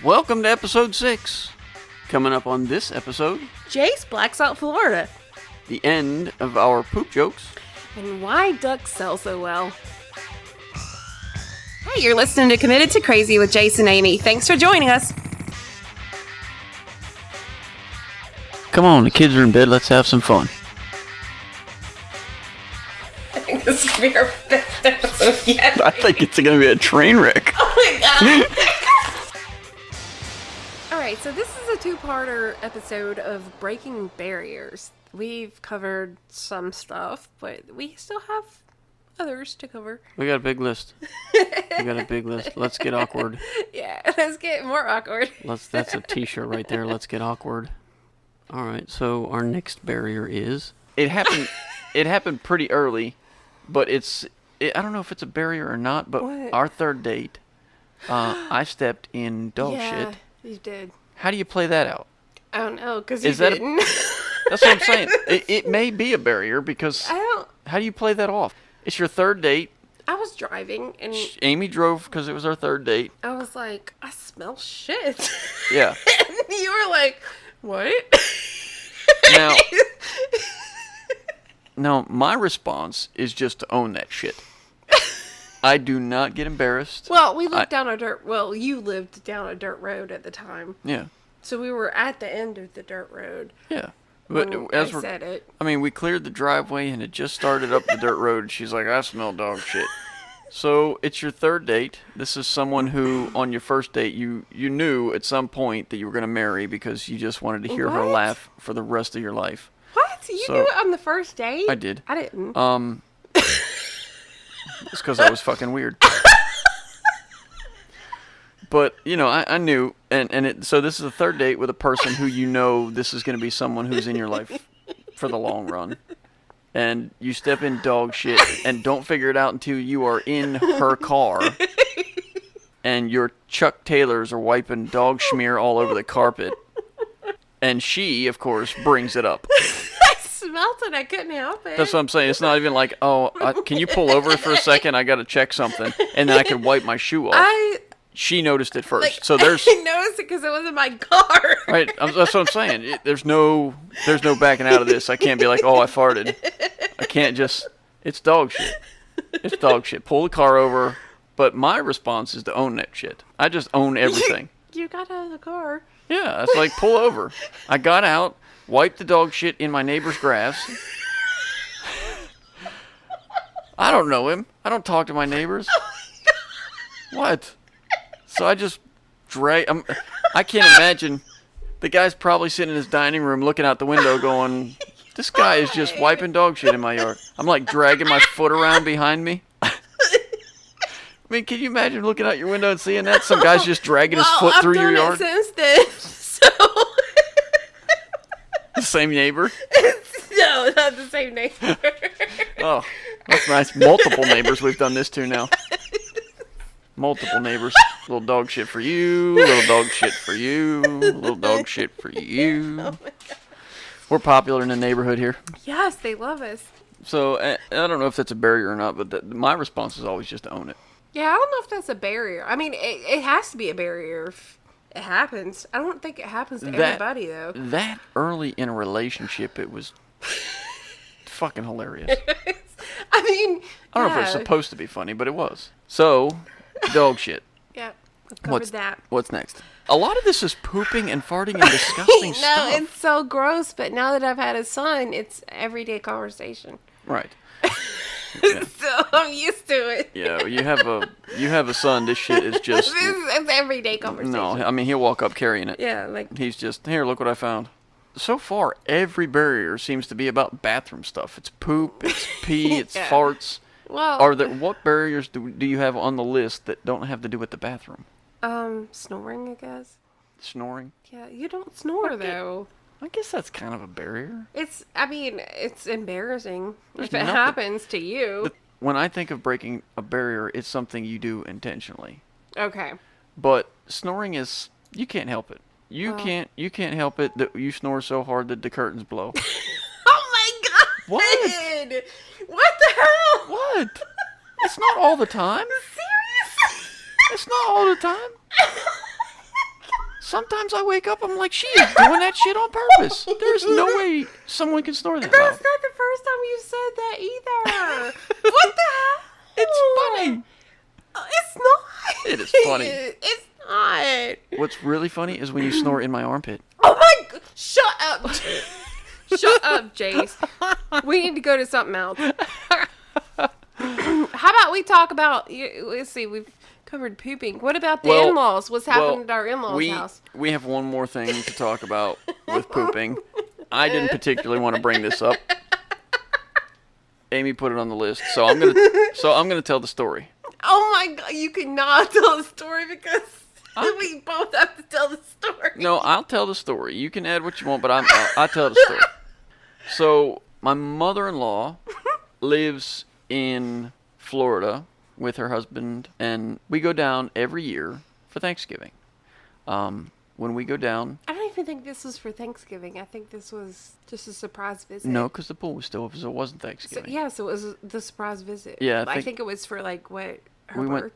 Welcome to episode 6. Coming up on this episode, Jayce blacks out Florida. the end of our poop jokes. And why ducks sell so well. Hey, you're listening to Committed to Crazy with Jayce and Amy. Thanks for joining us. Come on, the kids are in bed. Let's have some fun. I think this could be our best episode yet. I think it's going to be a train wreck. Oh my god. Alright, so this is a two-parter episode of Breaking Barriers. We've covered some stuff, but we still have others to cover. We got a big list. Let's get awkward. Yeah, let's get more awkward. That's a t-shirt right there. Let's get awkward. All right, so our next barrier is... It happened pretty early, but I don't know if it's a barrier or not, but What? Our third date, I stepped in dog shit. You did. How do you play that out? I don't know, because you Is that didn't. That's what I'm saying. It may be a barrier because how do you play that off? It's your third date. I was driving, and Amy drove because it was our third date. I was like, I smell shit. Yeah. And you were like, what? Now, my response is just to own that shit. I do not get embarrassed. Well, we lived down a dirt... Well, you lived down a dirt road at the time. Yeah. So we were at the end of the dirt road. Yeah. But I said it. I mean, we cleared the driveway and it just started up the dirt road. And she's like, I smell dog shit. So it's your third date. This is someone who, on your first date, you knew at some point that you were going to marry because you just wanted to hear her What? laugh for the rest of your life. What? You knew it on the first date? I did. I didn't. It's because I was fucking weird. But, I knew, so this is the third date with a person who you know this is going to be someone who's in your life for the long run. And you step in dog shit and don't figure it out until you are in her car. And your Chuck Taylors are wiping dog schmear all over the carpet. And she, of course, brings it up. I smelled it. I couldn't help it. That's what I'm saying. It's not even like, can you pull over for a second? I got to check something. And then I can wipe my shoe off. She noticed it first. So there's... I noticed it because it was in my car. Right. That's what I'm saying. There's no backing out of this. I can't be like, I farted. I can't just... It's dog shit. It's dog shit. Pull the car over. But my response is to own that shit. I just own everything. You got out of the car. Yeah. It's like, pull over. I got out, wiped the dog shit in my neighbor's grass. I don't know him. I don't talk to my neighbors. What? So I just I can't imagine. The guy's probably sitting in his dining room looking out the window going, this guy is just wiping dog shit in my yard. I'm like dragging my foot around behind me. I mean, can you imagine looking out your window and seeing that? Some guy's just dragging his foot through your yard. I've done it since then, so... The same neighbor? No, not the same neighbor. Oh, that's nice. Multiple neighbors we've done this to now. Multiple neighbors. Little dog shit for you. Little dog shit for you. Little dog shit for you. Oh my God. We're popular in the neighborhood here. Yes, they love us. So, I don't know if that's a barrier or not, but my response is always just to own it. Yeah, I don't know if that's a barrier. I mean, it has to be a barrier if it happens. I don't think it happens to everybody, though. That early in a relationship, it was fucking hilarious. I mean, I don't know if it's supposed to be funny, but it was. So, dog shit. Yeah, we've covered that. What's next? A lot of this is pooping and farting and disgusting stuff. No, it's so gross, but now that I've had a son, it's everyday conversation. Right. Yeah. So I'm used to it. Yeah, you have a son. This shit is just... It's everyday conversation. No, I mean, he'll walk up carrying it. Yeah, like... He's just, here, look what I found. So far, every barrier seems to be about bathroom stuff. It's poop, it's pee, it's Yeah. farts. Well... What barriers do you have on the list that don't have to do with the bathroom? Snoring, I guess. Snoring? Yeah, you don't snore, though. I guess that's kind of a barrier. It's embarrassing There's if it nothing- happens to you. When I think of breaking a barrier, it's something you do intentionally. Okay. But snoring is, you can't help it. You can't help it that you snore so hard that the curtains blow. Oh my God! What? What the hell? What? It's not all the time. Seriously? It's not all the time. Sometimes I wake up, I'm like, she is doing that shit on purpose. There's no way someone can snore that loud. That's not the first time you said that either. What the hell? It's funny. It's not. It is funny. It's not. What's really funny is when you snore in my armpit. Oh my god. Shut up. Shut up, Jayce. We need to go to something else. How about we talk about, let's see, we've covered pooping. What about the in-laws? What's happening at our in-laws' house? We have one more thing to talk about with pooping. I didn't particularly want to bring this up. Amy put it on the list, so I'm gonna tell the story. Oh my god, you cannot tell the story because we both have to tell the story. No, I'll tell the story. You can add what you want, but I'll tell the story. So my mother-in-law lives in Florida with her husband, and we go down every year for Thanksgiving. When we go down... I don't even think this was for Thanksgiving. I think this was just a surprise visit. No, because the pool was still open, so it wasn't Thanksgiving. So it was the surprise visit. Yeah, I think it was for, like, what, her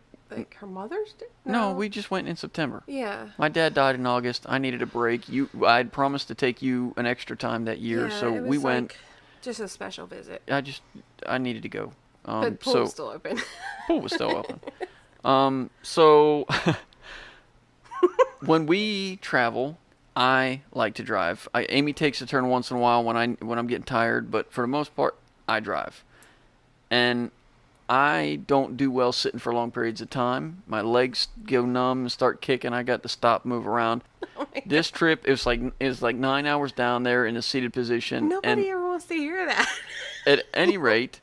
Mother's Day? No, we just went in September. Yeah. My dad died in August. I needed a break. I'd promised to take you an extra time that year, so we went... Like just a special visit. I needed to go. But pool was still open. Pool was still open. So when we travel, I like to drive. Amy takes a turn once in a while when I'm getting tired, but for the most part, I drive. And I don't do well sitting for long periods of time. My legs go numb and start kicking. I got to stop, move around. Oh my This God. trip is like 9 hours down there in a seated position. Nobody ever wants to hear that. At any rate,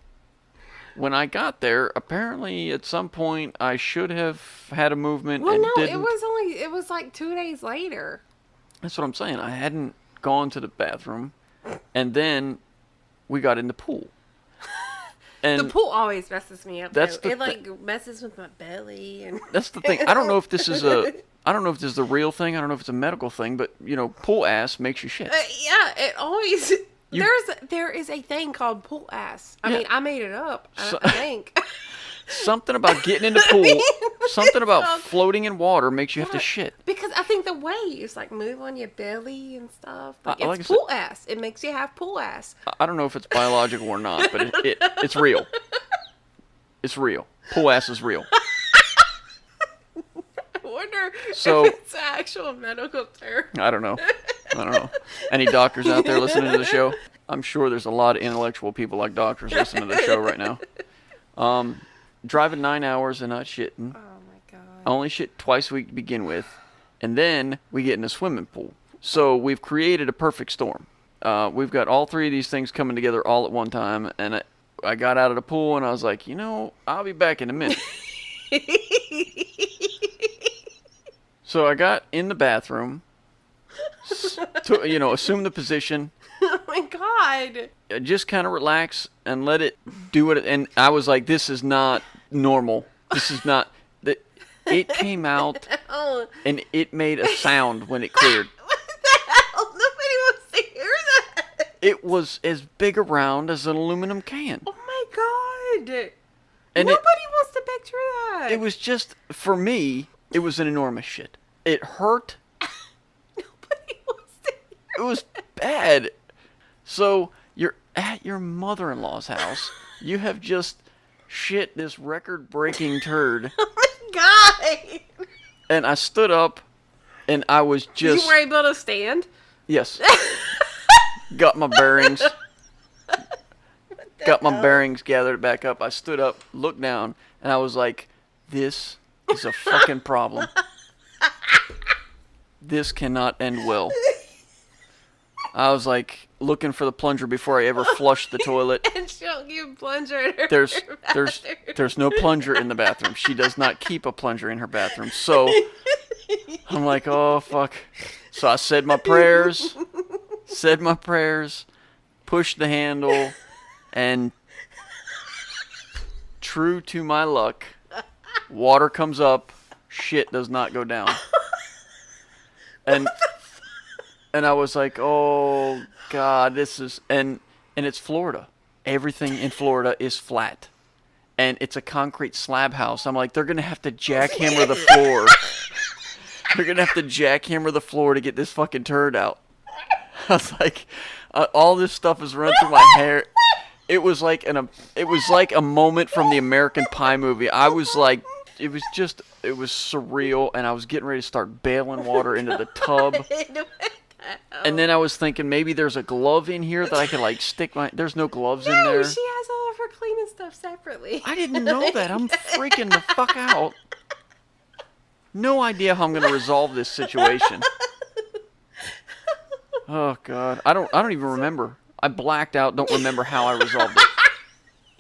when I got there, apparently at some point I should have had a movement and didn't. It was like 2 days later. That's what I'm saying. I hadn't gone to the bathroom, and then we got in the pool. And the pool always messes me up. That's It like messes with my belly and. That's the thing. I don't know if this is the real thing. I don't know if it's a medical thing, but pool ass makes you shit. Yeah, it always. There is a thing called pool ass. I mean, I made it up. I think. Something about getting in the pool, something about floating in water makes you have to shit. Because I think the waves like move on your belly and stuff. Like like it's pool ass. It makes you have pool ass. I don't know if it's biological or not, but it's real. It's real. Pool ass is real. I wonder if it's an actual medical term. I don't know. Any doctors out there listening to the show? I'm sure there's a lot of intellectual people like doctors listening to the show right now. Driving 9 hours and not shitting. Oh my God. I only shit twice a week to begin with. And then we get in a swimming pool. So we've created a perfect storm. We've got all three of these things coming together all at one time. And I got out of the pool and I was like, I'll be back in a minute. So I got in the bathroom, assume the position. Oh my God. Just kind of relax and let it do it. And I was like, this is not normal. This is not. It came out and it made a sound when it cleared. What the hell? Nobody wants to hear that. It was as big around as an aluminum can. Oh my God. And nobody wants to picture that. It was just, for me, it was an enormous shit. It hurt. Nobody wants to hear It was bad. So you're at your mother-in-law's house. You have just shit this record-breaking turd. Oh my God. And I stood up, and I was just... You were able to stand? Yes. Got my bearings. Got my bearings gathered back up. I stood up, looked down, and I was like, this is a fucking problem. This cannot end well. I was like looking for the plunger before I ever flushed the toilet. And she don't give a plunger in her There's no plunger in the bathroom. She does not keep a plunger in her bathroom. So I'm like, oh fuck. So I said my prayers, pushed the handle, and true to my luck, water comes up, shit does not go down. And I was like, oh God, this is, and it's Florida. Everything in Florida is flat. And it's a concrete slab house. I'm like, they're going to have to jackhammer the floor We're going to have to jackhammer the floor to get this fucking turd out. I was like, all this stuff is running through my hair. It was like a moment from the American Pie movie. I was like, it was surreal, and I was getting ready to start bailing water into the tub. And then I was thinking maybe there's a glove in here that I could like stick my. There's no gloves in there. No, she has all of her cleaning stuff separately. I didn't know that. I'm freaking the fuck out. No idea how I'm gonna resolve this situation. Oh God, I don't even remember. I blacked out. Don't remember how I resolved it.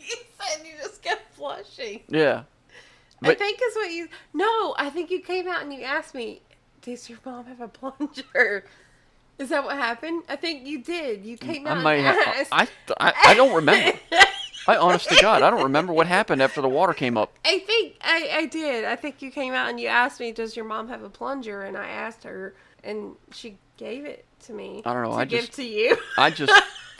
You said you just kept flushing. Yeah. I think is what you. No, I think you came out and you asked me, "Does your mom have a plunger?" Is that what happened? I think you did. You came out and asked. I don't remember. I honest to God, I don't remember what happened after the water came up. I think I did. I think you came out and you asked me, "Does your mom have a plunger?" And I asked her, and she gave it to me. I don't know. To give to you. I just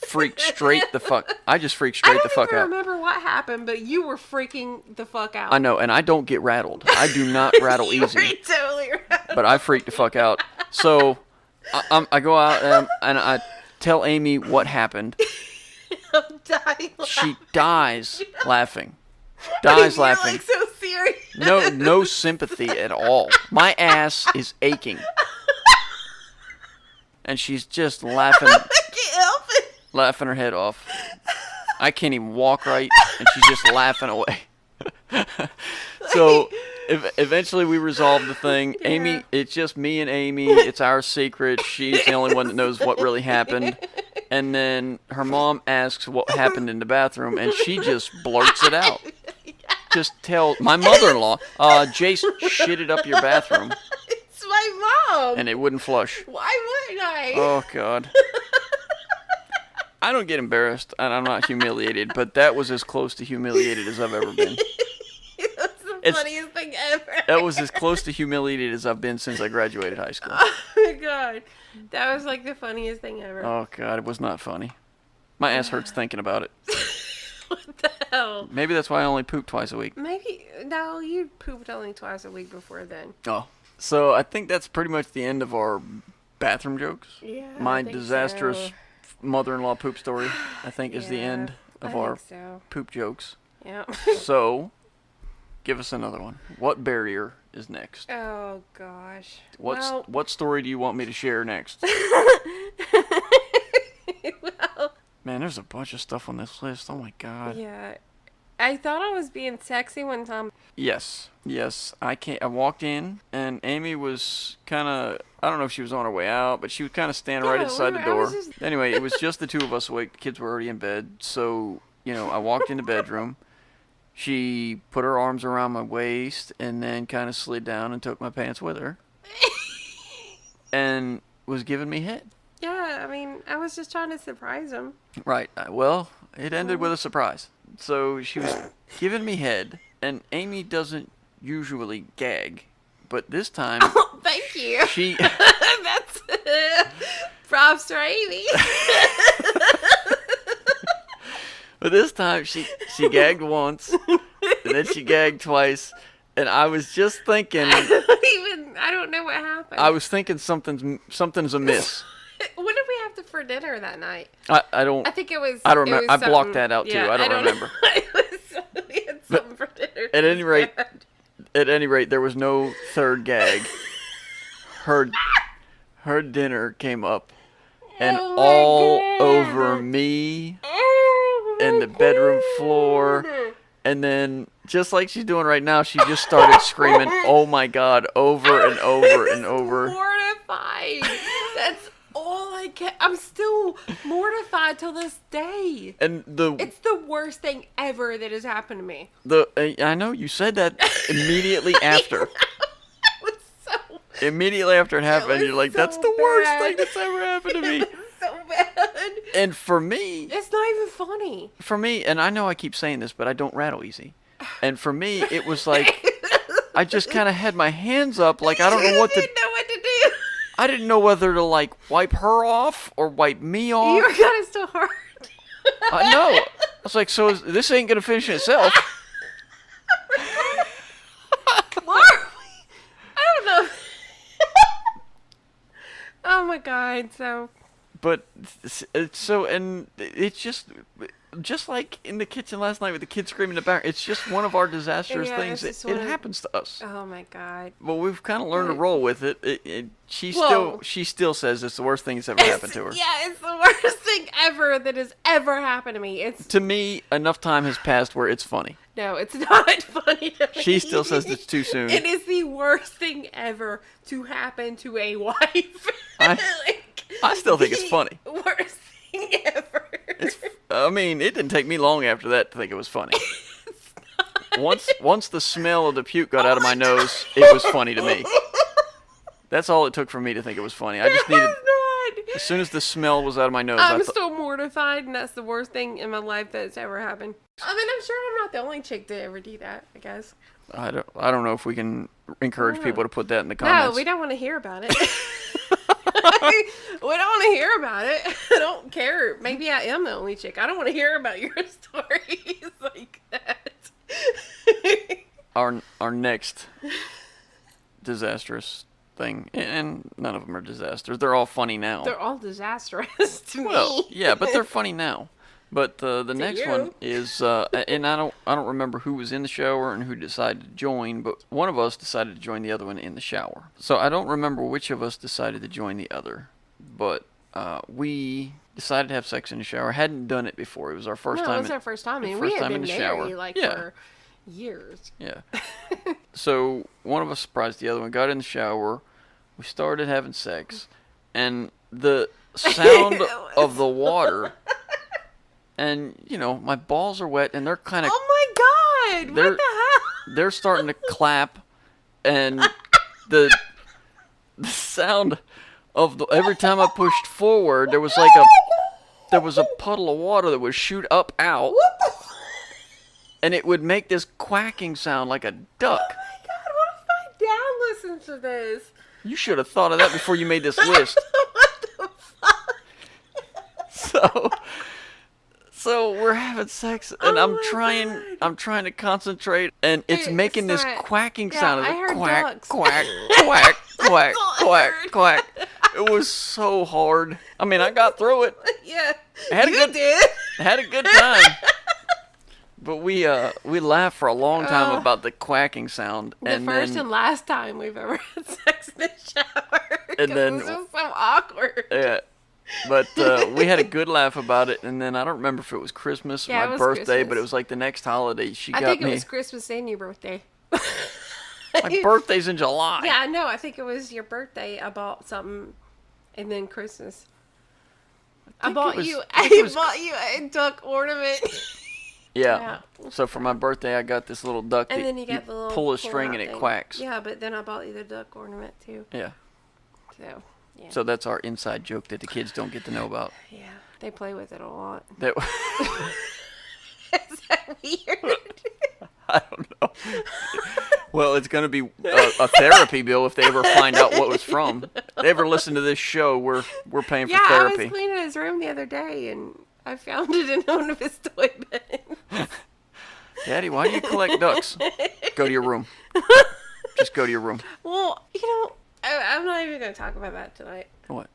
freaked straight the fuck. I just freaked straight the fuck out. I don't even remember what happened, but you were freaking the fuck out. I know, and I don't get rattled. I do not rattle you easy. Were totally rattled. But I freaked the fuck out. So I go out and I tell Amy what happened. I'm dying laughing. She dies laughing. Dies laughing. Like so serious. No sympathy at all. My ass is aching. And she's just laughing. I can't help it. Laughing her head off. I can't even walk right, and she's just laughing away. So eventually we resolve the thing. Yeah. Amy, it's just me and Amy. It's our secret. She's the only one that knows what really happened. And then her mom asks what happened in the bathroom, and she just blurts it out. Just tell my mother-in-law, Jayce shitted up your bathroom. It's my mom. And it wouldn't flush. Why wouldn't I? Oh, God. I don't get embarrassed, and I'm not humiliated, but that was as close to humiliated as I've ever been. That's the funniest thing ever. That was as close to humiliated as I've been since I graduated high school. Oh, my God. That was like the funniest thing ever. Oh, God, it was not funny. My ass hurts thinking about it. What the hell? Maybe that's why I only poop twice a week. Maybe. No, you pooped only twice a week before then. Oh. So I think that's pretty much the end of our bathroom jokes. Yeah. My disastrous mother-in-law poop story, I think, is the end of our poop jokes. Yeah. So, give us another one. What barrier is next? Oh, gosh. What story do you want me to share next? Well, man, there's a bunch of stuff on this list. Oh, my God. Yeah. I thought I was being sexy one time. Yes. I walked in, and Amy was kind of, I don't know if she was on her way out, but she was kind of standing right inside the door. Anyway, it was just the two of us awake. The kids were already in bed. So, I walked in the bedroom. She put her arms around my waist and then kind of slid down and took my pants with her. And was giving me head. Yeah, I mean, I was just trying to surprise him. Right. Well, it ended with a surprise. So she was giving me head, and Amy doesn't usually gag, but this time... Oh, thank you. She... That's... props for Amy. But this time she gagged once, and then she gagged twice, and I was just thinking... I don't know what happened. I was thinking something's amiss. What did we have for dinner that night? I don't... I think it was... I don't remember. I blocked that out, too. I don't remember. We had something for dinner. At any rate, there was no third gag. Her dinner came up, and all over me, and the bedroom floor, and then, just like she's doing right now, she just started screaming, "Oh my God," over and over and over. Mortified. That's all I get. I'm still mortified till this day. And it's the worst thing ever that has happened to me. I know you said that immediately after. Immediately after it happened, you're like, "That's the worst thing that's ever happened to me." It was so bad. And for me, it's not even funny. For me, and I know I keep saying this, but I don't rattle easy. And for me, it was like I just kind of had my hands up, like I don't know what to. You didn't know what to do. I didn't know whether to like wipe her off or wipe me off. You were kind of so hard. I know. I was like, so this ain't gonna finish itself. Why are we? I don't know. God. So. But and it's just like in the kitchen last night with the kids screaming in the back. It's just one of our disastrous things. It happens to us. Oh my God. Well, we've kind of learned to roll with it. She still says it's the worst thing that's ever happened to her. Yeah, it's the worst thing ever that has ever happened to me. To me, enough time has passed where it's funny. No, it's not funny to me. She still says it's too soon. It is the worst thing ever to happen to a wife. I still think it's funny. Worst thing ever. It didn't take me long after that to think it was funny. Once the smell of the puke got out of my nose, it was funny to me. That's all it took for me to think it was funny. I just needed. As soon as the smell was out of my nose, I'm still mortified, and that's the worst thing in my life that's ever happened. I mean, I'm sure I'm not the only chick to ever do that, I guess. I don't know if we can encourage people to put that in the comments. No, we don't want to hear about it. We don't want to hear about it. I don't care. Maybe I am the only chick. I don't want to hear about your stories like that. Our next disastrous thing, and none of them are disasters. They're all funny now. They're all disastrous to me. Well, yeah, but they're funny now. But the next one is, and I don't remember who was in the shower and who decided to join, but one of us decided to join the other one in the shower. So I don't remember which of us decided to join the other, but we decided to have sex in the shower. Hadn't done it before. It was our first time. It was our first time. I mean, we had been married for years. Yeah. So one of us surprised the other one. Got in the shower. We started having sex, and the sound of the water. And, my balls are wet, and they're kind of... Oh, my God! What the hell? They're starting to clap, and the sound of every time I pushed forward, there was a puddle of water that would shoot out. What the fuck? And it would make this quacking sound like a duck. Oh, my God! What if my dad listens to this? You should have thought of that before you made this list. What the fuck? So we're having sex, and I'm trying to concentrate, and it's making this quacking sound. I heard quack, ducks. quack, quack, quack, quack, quack. It was so hard. I mean, I got through it. Yeah, I had a good time. But we laughed for a long time about the quacking sound. The first and last time we've ever had sex in the shower. And then it was so awkward. Yeah. But we had a good laugh about it, and then I don't remember if it was Christmas or my birthday, Christmas. But it was like the next holiday. I think it was Christmas and your birthday. My birthday's in July. Yeah, I know. I think it was your birthday. I bought something, and then Christmas. I bought you a duck ornament. Yeah. So for my birthday, I got this little duck. And then you got the little pull a string and it quacks. Yeah, but then I bought you the duck ornament too. Yeah. So. Yeah. So that's our inside joke that the kids don't get to know about. Yeah, they play with it a lot. Is that weird? I don't know. Well, it's going to be a therapy bill if they ever find out what it was from. If they ever listen to this show, we're paying for therapy. I was cleaning his room the other day, and I found it in one of his toy bins. Daddy, why do you collect ducks? Go to your room. Just go to your room. Well, I'm not even going to talk about that tonight. What?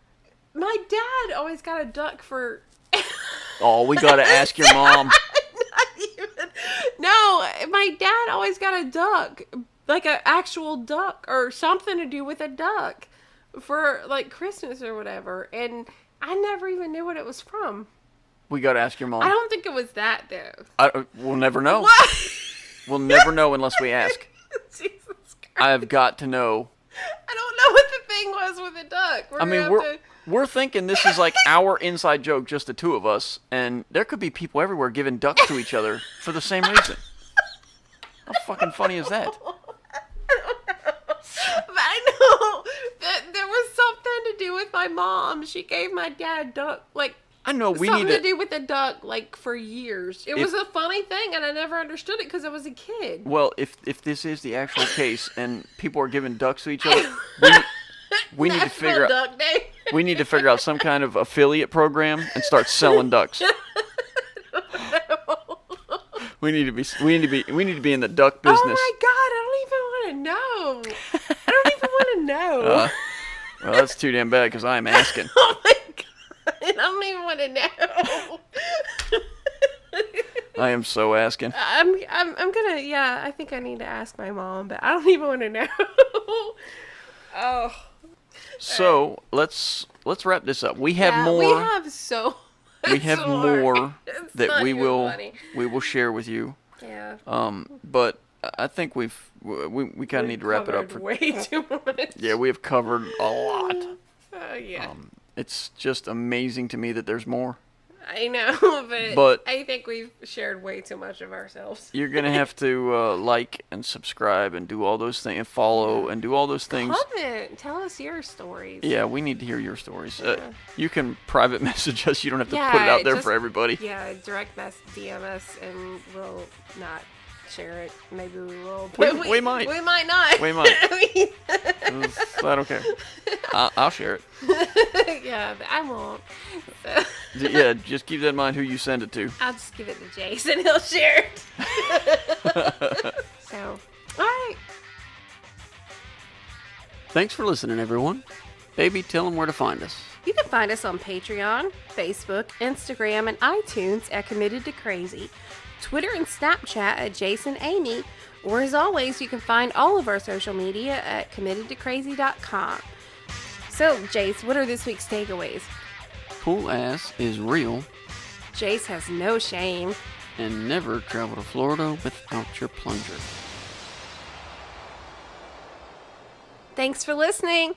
My dad always got a duck for... Oh, we got to ask your mom. No, my dad always got a duck. Like an actual duck or something to do with a duck for like Christmas or whatever. And I never even knew what it was from. We got to ask your mom. I don't think it was that, though. We'll never know. What? We'll never know unless we ask. Jesus Christ. I have got to know. I don't know what the thing was with the duck. We're thinking this is like our inside joke, just the two of us, and there could be people everywhere giving ducks to each other for the same reason. How fucking funny is that? I don't know. But I know that there was something to do with my mom. She gave my dad duck, I know we something need to do with the duck, for years. It was a funny thing, and I never understood it because I was a kid. Well, if this is the actual case, and people are giving ducks to each other, we need to figure out. Duck Day. We need to figure out some kind of affiliate program and start selling ducks. We need to be in the duck business. Oh my God! I don't even want to know. I don't even want to know. Well, that's too damn bad because I'm asking. Oh my god! I don't even want to know. I am so asking. I'm gonna. Yeah, I think I need to ask my mom, but I don't even want to know. Oh. So let's wrap this up. We have more. We have so. We have more It's that not we even will funny. share with you. Yeah. But I think we kind of need to wrap it up. Way too much. Yeah, we have covered a lot. Yeah. It's just amazing to me that there's more. I know, But I think we've shared way too much of ourselves. You're gonna have to like and subscribe and do all those things and follow and do all those things. Comment. Tell us your stories. Yeah, we need to hear your stories. Yeah. You can private message us. You don't have to put it out there for everybody. Yeah, direct DM us and we'll not share it. Maybe we will. We might. We might not. We might. I don't care. I'll share it. Yeah, but I won't. So. Yeah, just keep that in mind who you send it to. I'll just give it to Jayce and he'll share it. So, all right. Thanks for listening, everyone. Baby, tell them where to find us. You can find us on Patreon, Facebook, Instagram, and iTunes at Committed to Crazy, Twitter and Snapchat at Jayce and Amy, or as always, you can find all of our social media at committedtocrazy.com. So, Jayce, what are this week's takeaways? Pool ass is real. Jayce has no shame. And never travel to Florida without your plunger. Thanks for listening.